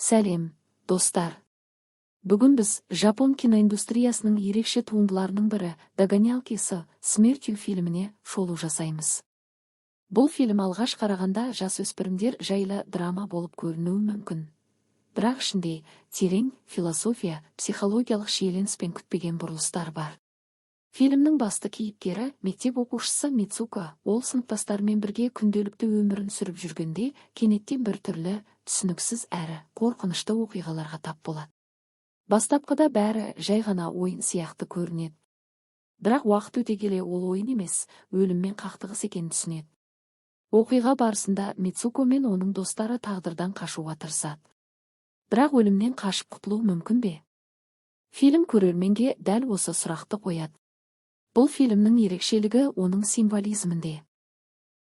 Сәлем, достар. Бүгін біз Жапон киноиндустриясының ерекше туындыларының бірі Догонялки с смертью фильміне шолу жасаймыз. Бұл фильм алғаш қарағанда жасөспірімдер жайлы драма болып көрінуі мүмкін. Бірақ ішінде терең философия, психологиялық шиеленіс пен күтпеген бұрылыстар бар. Фильмнің басты кейіпкері мектеп оқушысы Мицуко, ол сыныптастарымен бірге күнделікті өмірін сүріп жүргенде, кенеттен бір түрлі, түсініксіз әрі қорқынышты оқиғаларға тап болады. Бастапқыда бәрі жай ғана ойын сияқты көрінеді. Бірақ уақыт өте келе ол ойын емес, өліммен қақтығыс екенін түсінеді. Оқиға барысында Мицуко мен оның достары тағдырдан қашуға тырысады. Бірақ өлімнен қашып құтылу мүмкін бе? Фильм көрерменге дәл осы сұрақты қояды. Бұл фильмнің ерекшелігі оның символизмінде.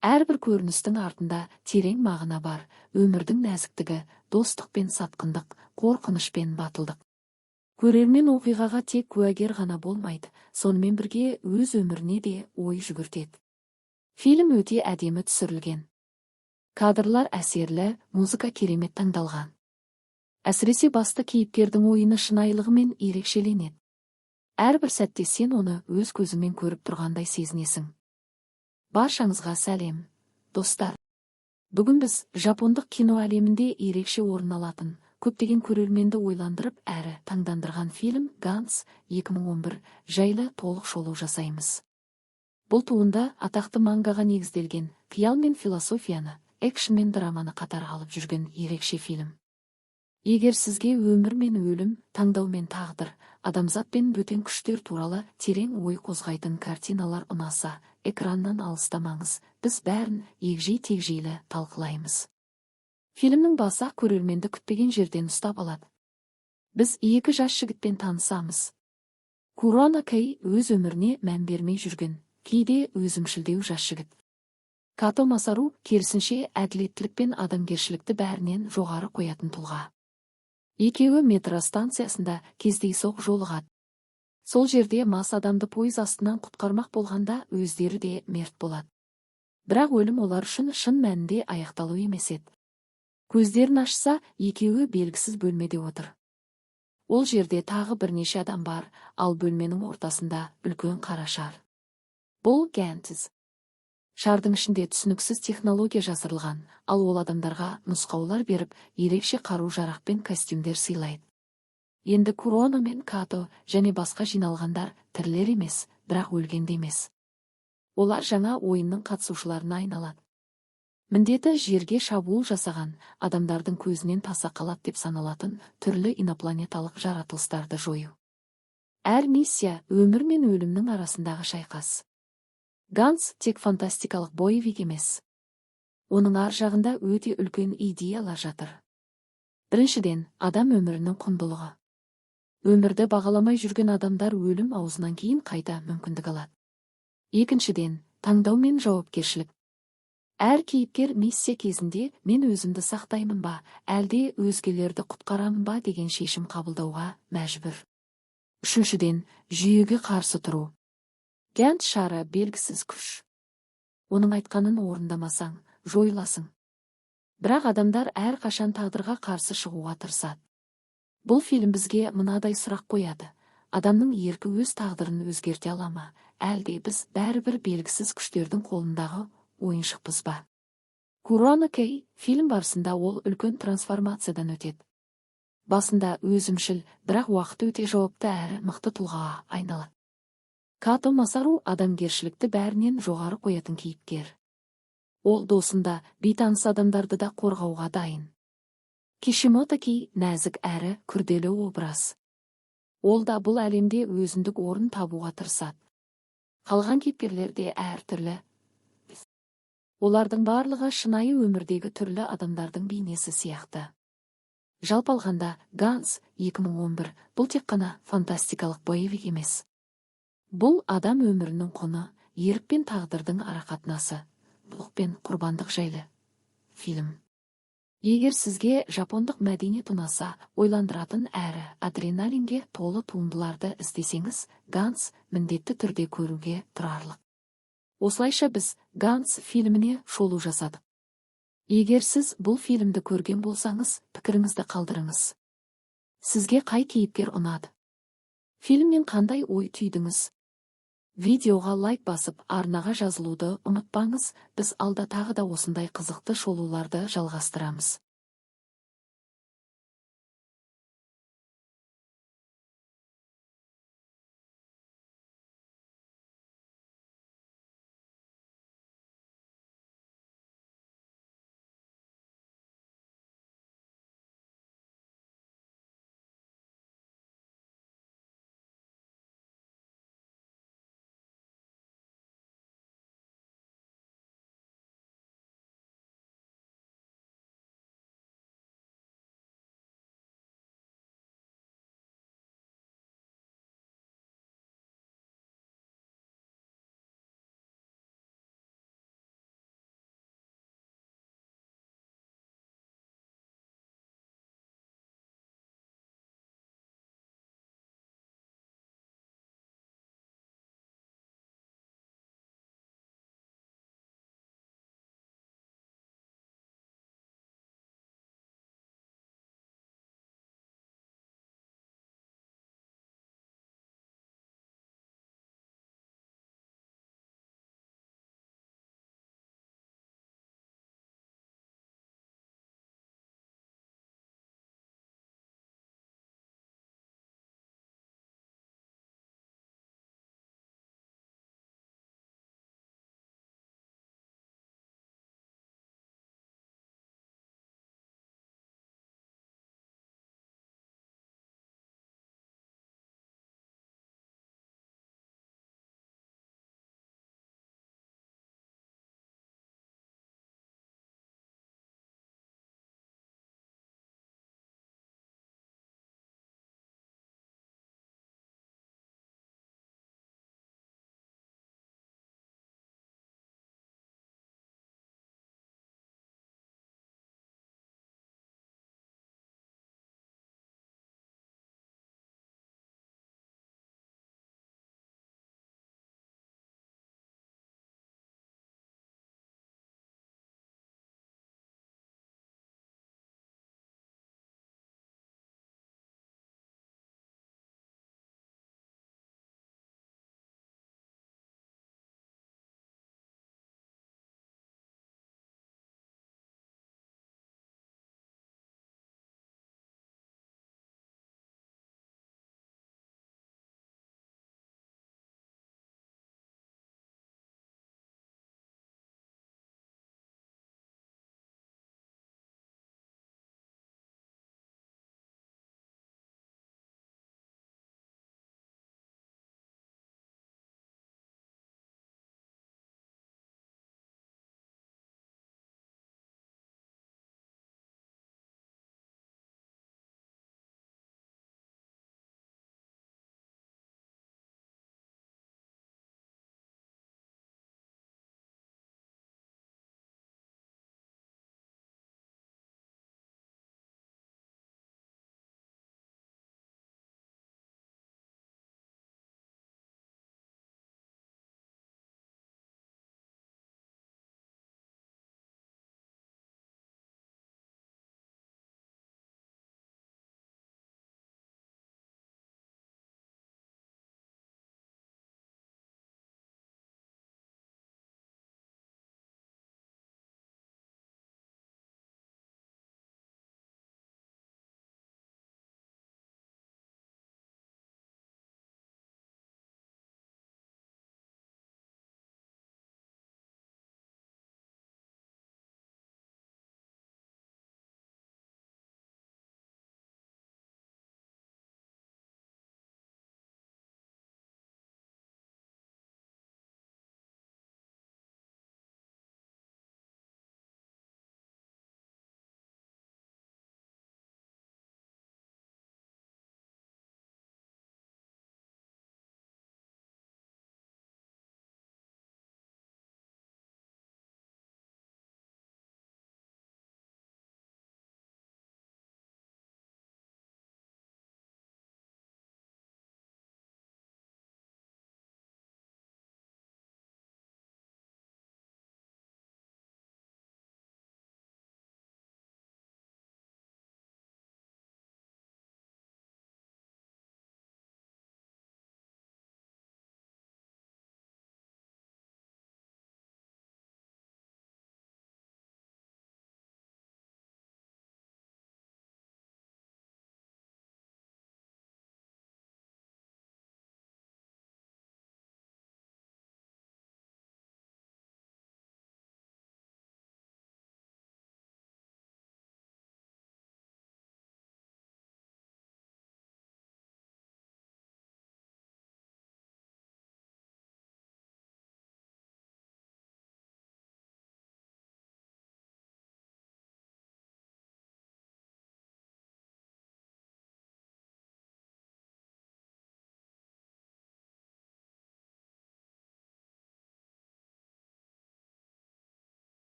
Әрбір көріністің артында терең мағына бар, өмірдің нәзіктігі, достық пен сатқындық, қорқыныш пен батылдық. Көрермен оқиғаға тек куәгер ғана болмайды, сонымен бірге өз өміріне де ой жүгіртеді. Фильм өте әдемі түсірілген. Кадрлар әсерлі, музыка керемет таңдалған. Әсіресе басты кейіпкердің ойыны шынайылығымен ерекшеленеді. Әрбір сәтте сен оны өз көзіңмен көріп тұрғандай сезінесің. Баршаңызға сәлем, достар. Бүгін біз жапондық кино әлемінде ерекше орын алатын, көптеген көрерменді ойландырып әрі таңдандырған фильм Ганс 2011 жайлы толық шолу жасаймыз. Бұл туынды атақты мангаға негізделген, қиял мен философияны, экшн мен драманы қатар алып жүрген ерекше фильм. Егер сізге өмір мен өлім, таңдау мен тағдыр, адамзат пен бөтен күштер туралы терең ой қозғайтын картиналар ұнаса, экраннан алыстамаңыз, біз бәрін егжей-тегжейлі талқылаймыз. Фильмнің басы көрерменді күтпеген жерден ұстап алады. Біз екі жас жігітпен танысамыз. Куроно Кэй өз өміріне мән бермей жүрген, кейде өзімшілдеу жас жігіт. Като Масару керісінше әділеттілік пен адамгершілікті бәрінен жоғары қоятын тұлға. Екеуі метро станциясында кездейсоқ жолығады. Сол жерде мас адамды пойыз астынан құтқармақ болғанда өздері де мерт болады. Бірақ өлім олар үшін шын мәнінде аяқталу емес еді. Көздерін ашса, екеуі белгісіз бөлмеде отыр. Ол жерде тағы бірнеше адам бар, ал бөлменің ортасында үлкен қара шар. Бұл Гэнтіз. Шардың ішінде түсініксіз технология жасырылған, ал ол адамдарға нұсқаулар беріп, ерекше қару-жарақ пен костюмдер сыйлайды. Енді Куроно мен Като және басқа жиналғандар тірілер емес, бірақ өлгенде емес. Олар жаңа ойынның қатысушыларына айналады. Міндеті жерге шабуыл жасаған, адамдардың көзінен таса қалады деп саналатын түрлі инопланеталық жаратылыстарды жою. Әр миссия өмір мен өлімнің арасындағы шайқас. Ганс тек фантастикалық боевик емес. Оның ар жағында өте үлкен идеялар жатыр. Біріншіден, адам өмірінің құндылығы. Өмірді бағаламай жүрген адамдар өлім аузынан кейін қайта мүмкіндік алады. Екіншіден, таңдау мен жауапкершілік. Әр кейіпкер миссия кезінде мен өзімді сақтаймын ба, әлде өзгелерді құтқарамын ба деген шешім қабылдауға мәжбүр. Үшіншіден, жүйеге қарсы тұру. Гэнт шары белгісіз күш. Оның айтқанын орындамасаң, жойыласың. Бірақ адамдар әр қашан тағдырға қарсы шығуға тырысады. Бұл фильм бізге мынадай сұрақ қояды. Адамның еркі өз тағдырын өзгерте ала ма, әлде біз бәрібір белгісіз күштердің қолындағы ойыншықпыз ба? Куроно Кэй фильм барысында ол үлкен трансформациядан өтеді. Басында өзімшіл, бірақ уақыт өте жауапты әрі мықты тұлғаға айналады. Като Масару адамгершілікті бәрінен жоғары қоятын кейіпкер. Ол досында бейтаныс адамдарды да қорғауға дайын. Кишимото Кэй нәзік әрі күрделі образ. Ол да бұл әлемде өзіндік орын табуға тырысады. Қалған кейіпкерлер де әртүрлі. Олардың барлығы шынайы өмірдегі түрлі адамдардың бейнесі сияқты. Жалпы алғанда, Ганс 2011 бұл тек қана фантастикалық боевик емес. Бұл адам өмірінің құны, ерік пен тағдырдың арақатынасы, бұлық пен құрбандық жайлы фильм. Егер сізге жапондық мәдениет ұнаса, ойландыратын әрі адреналинге толы туындыларды іздесеңіз, Ганс міндетті түрде көруге тұрарлық. Осылайша біз Ганс фильміне шолу жасадық. Егер сіз бұл фильмді көрген болсаңыз, пікіріңізді қалдырыңыз. Сізге қай кейіпкер ұнады? Фильмнен қандай ой түйдіңіз? Видеоға лайк басып, арнаға жазылуды ұмытпаңыз, біз алда тағы да осындай қызықты шолуларды жалғастырамыз.